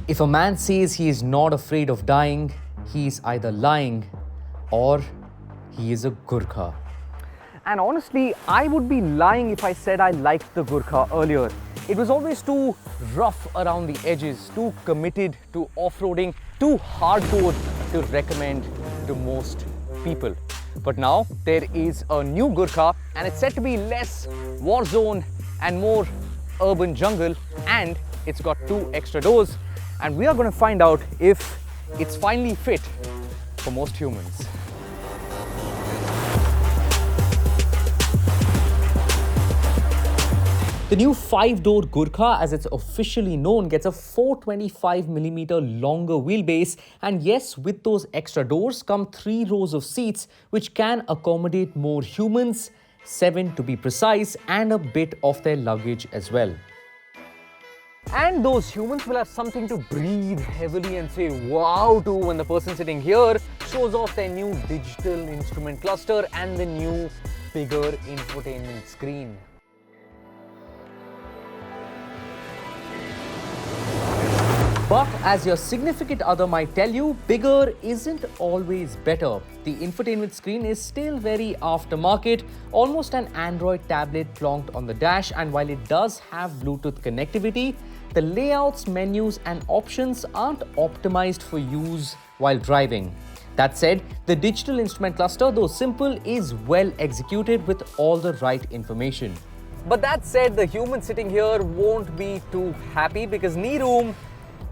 If a man says he is not afraid of dying, he is either lying or he is a Gurkha. And honestly, I would be lying if I said I liked the Gurkha earlier. It was always too rough around the edges, too committed to off-roading, too hardcore to recommend to most people. But now there is a new Gurkha and it's said to be less war zone and more urban jungle, and it's got 2 extra doors, and we are going to find out if it's finally fit for most humans. The new 5-door Gurkha, as it's officially known, gets a 425mm longer wheelbase, and yes, with those extra doors come 3 rows of seats which can accommodate more humans, 7 to be precise, and a bit of their luggage as well. And those humans will have something to breathe heavily and say wow to when the person sitting here shows off their new digital instrument cluster and the new bigger infotainment screen. But as your significant other might tell you, bigger isn't always better. The infotainment screen is still very aftermarket, almost an Android tablet plonked on the dash, and while it does have Bluetooth connectivity, the layouts, menus and options aren't optimized for use while driving. That said, the digital instrument cluster, though simple, is well executed with all the right information. But that said, the human sitting here won't be too happy because knee room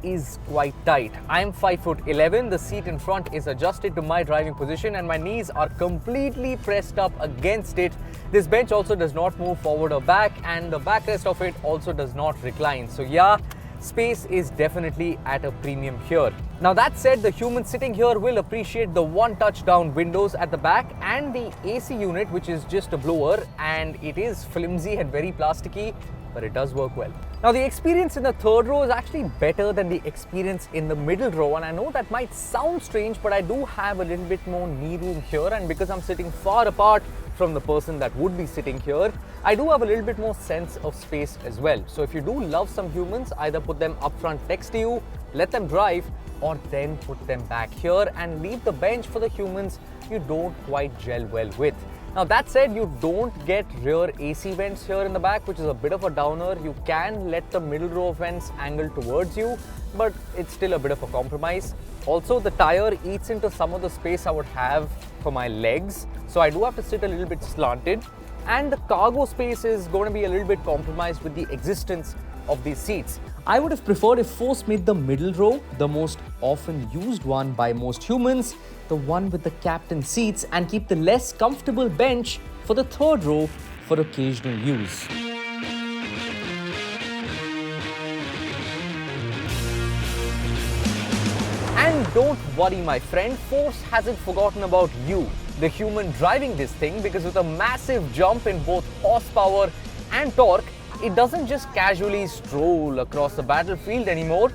is quite tight. I'm 5'11", the seat in front is adjusted to my driving position and my knees are completely pressed up against it. This bench also does not move forward or back, and the backrest of it also does not recline. So yeah, space is definitely at a premium here. Now that said, the human sitting here will appreciate the one touchdown windows at the back and the AC unit, which is just a blower, and it is flimsy and very plasticky, but it does work well. Now the experience in the third row is actually better than the experience in the middle row, and I know that might sound strange, but I do have a little bit more knee room here, and because I'm sitting far apart from the person that would be sitting here, I do have a little bit more sense of space as well. So if you do love some humans, either put them up front next to you, let them drive, or then put them back here and leave the bench for the humans you don't quite gel well with. Now that said, you don't get rear AC vents here in the back, which is a bit of a downer. You can let the middle row vents angle towards you, but it's still a bit of a compromise. Also, the tire eats into some of the space I would have for my legs, so I do have to sit a little bit slanted. And the cargo space is going to be a little bit compromised with the existence of these seats. I would have preferred if Force made the middle row the most often used one by most humans, the one with the captain seats, and keep the less comfortable bench for the third row for occasional use. And don't worry, my friend, Force hasn't forgotten about you, the human driving this thing, because with a massive jump in both horsepower and torque, it doesn't just casually stroll across the battlefield anymore.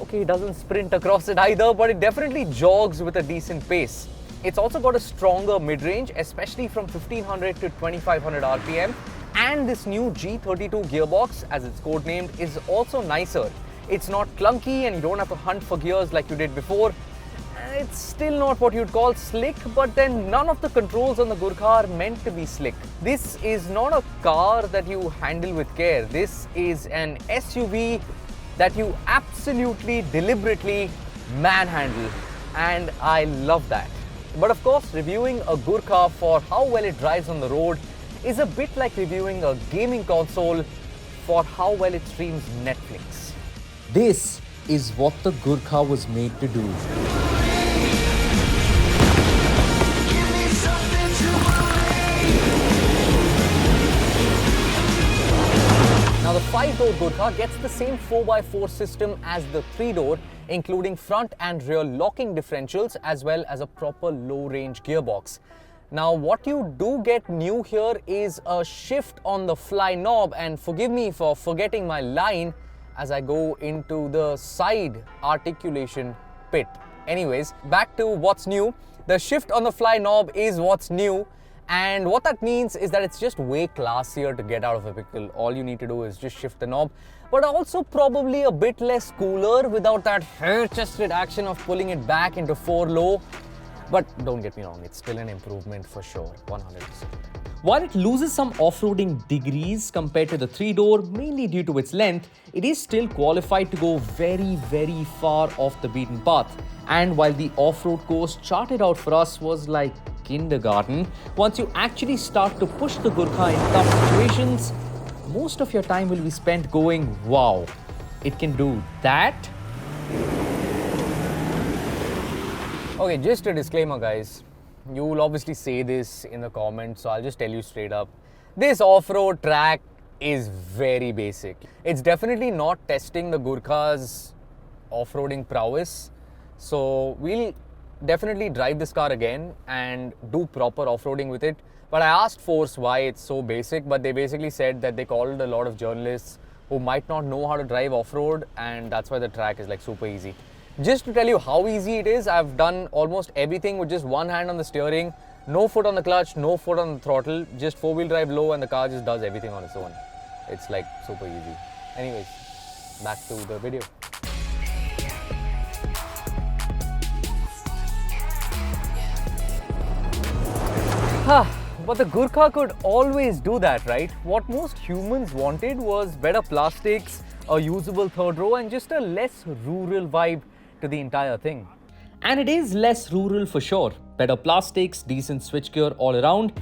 Okay, it doesn't sprint across it either, but it definitely jogs with a decent pace. It's also got a stronger mid-range, especially from 1500 to 2500 RPM, and this new G32 gearbox, as it's codenamed, is also nicer. It's not clunky and you don't have to hunt for gears like you did before. It's still not what you'd call slick, but then none of the controls on the Gurkha are meant to be slick. This is not a car that you handle with care. This is an SUV that you absolutely deliberately manhandle, and I love that. But of course, reviewing a Gurkha for how well it drives on the road is a bit like reviewing a gaming console for how well it streams Netflix. This is what the Gurkha was made to do. Now the 5-door Gurkha gets the same 4x4 system as the 3-door, including front and rear locking differentials as well as a proper low-range gearbox. Now what you do get new here is a shift on the fly knob, and forgive me for forgetting my line as I go into the side articulation pit. Anyways, back to what's new. The shift on the fly knob is what's new, and what that means is that it's just way classier to get out of a pickle. All you need to do is just shift the knob. but also probably a bit less cooler without that hair-chested action of pulling it back into 4 low. But don't get me wrong, it's still an improvement for sure, 100%. While it loses some off-roading degrees compared to the 3-door, mainly due to its length, it is still qualified to go very, very far off the beaten path. And while the off-road course charted out for us was like kindergarten, once you actually start to push the Gurkha in tough situations, most of your time will be spent going, wow, it can do that? Okay, just a disclaimer, guys. You will obviously say this in the comments, so I'll just tell you straight up. This off-road track is very basic. It's definitely not testing the Gurkha's off-roading prowess. So we'll definitely drive this car again and do proper off-roading with it. But I asked Force why it's so basic, but they basically said that they called a lot of journalists who might not know how to drive off-road, and that's why the track is like super easy. Just to tell you how easy it is, I've done almost everything with just one hand on the steering, no foot on the clutch, no foot on the throttle, just 4-wheel drive low, and the car just does everything on its own. It's like super easy. Anyways, back to the video. But the Gurkha could always do that, right? What most humans wanted was better plastics, a usable third row, and just a less rural vibe to the entire thing. And it is less rural for sure. Better plastics, decent switchgear all around,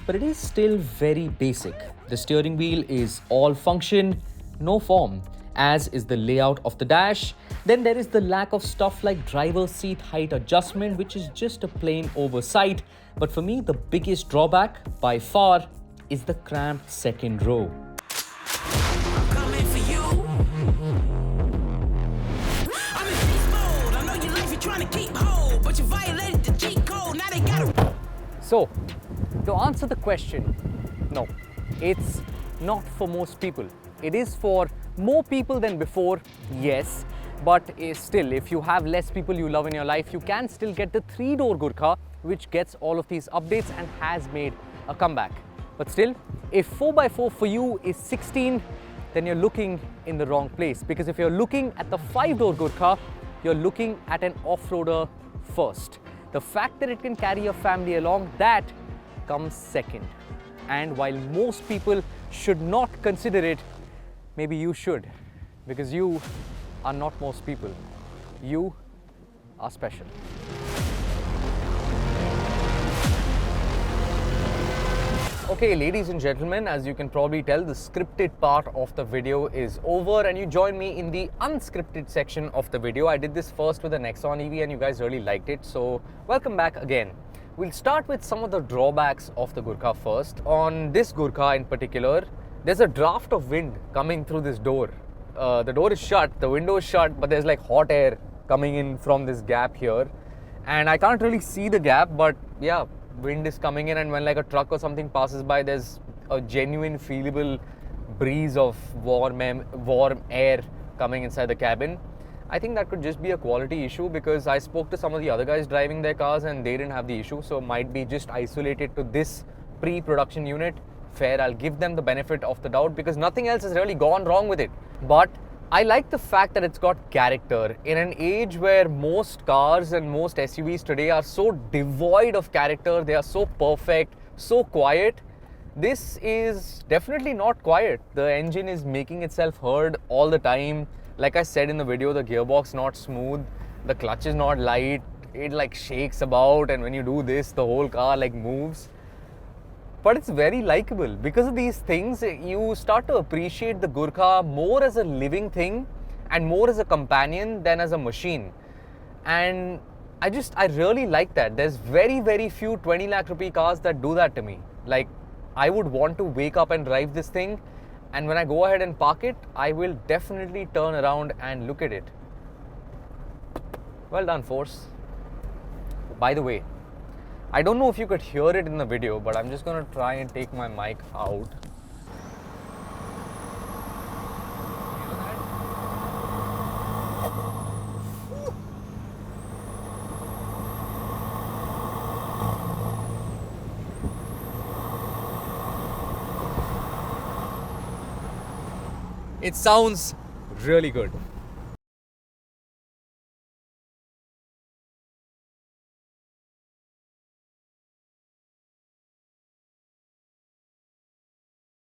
but it is still very basic. The steering wheel is all function, no form, as is the layout of the dash. Then there is the lack of stuff like driver's seat height adjustment, which is just a plain oversight. But for me, the biggest drawback by far is the cramped second row. So, to answer the question, no, it's not for most people. It is for more people than before, yes, but still, if you have less people you love in your life, you can still get the 3-door Gurkha, which gets all of these updates and has made a comeback. But still, if 4x4 for you is 16, then you're looking in the wrong place, because if you're looking at the 5-door Gurkha, you're looking at an off-roader first. The fact that it can carry your family along, that comes second. And while most people should not consider it, maybe you should, because you are not most people. You are special. Okay, ladies and gentlemen, as you can probably tell, the scripted part of the video is over, and you join me in the unscripted section of the video. I did this first with the Nexon EV and you guys really liked it, so welcome back again. We'll start with some of the drawbacks of the Gurkha first. On this Gurkha in particular, there's a draft of wind coming through this door. The door is shut, the window is shut, but there's like hot air coming in from this gap here. And I can't really see the gap, but yeah, wind is coming in, and when like a truck or something passes by, there's a genuine feelable breeze of warm air coming inside the cabin. I think that could just be a quality issue, because I spoke to some of the other guys driving their cars and they didn't have the issue, so might be just isolated to this pre-production unit. Fair, I'll give them the benefit of the doubt, because nothing else has really gone wrong with it. But I like the fact that it's got character. In an age where most cars and most SUVs today are so devoid of character, they are so perfect, so quiet, this is definitely not quiet. The engine is making itself heard all the time. Like I said in the video, the gearbox not smooth, the clutch is not light, it like shakes about, and when you do this, the whole car like moves. But it's very likable. Because of these things, you start to appreciate the Gurkha more as a living thing and more as a companion than as a machine. And I really like that. There's very, very few 20 lakh rupee cars that do that to me. Like, I would want to wake up and drive this thing, and when I go ahead and park it, I will definitely turn around and look at it. Well done, Force. By the way, I don't know if you could hear it in the video, but I'm just going to try and take my mic out. It sounds really good.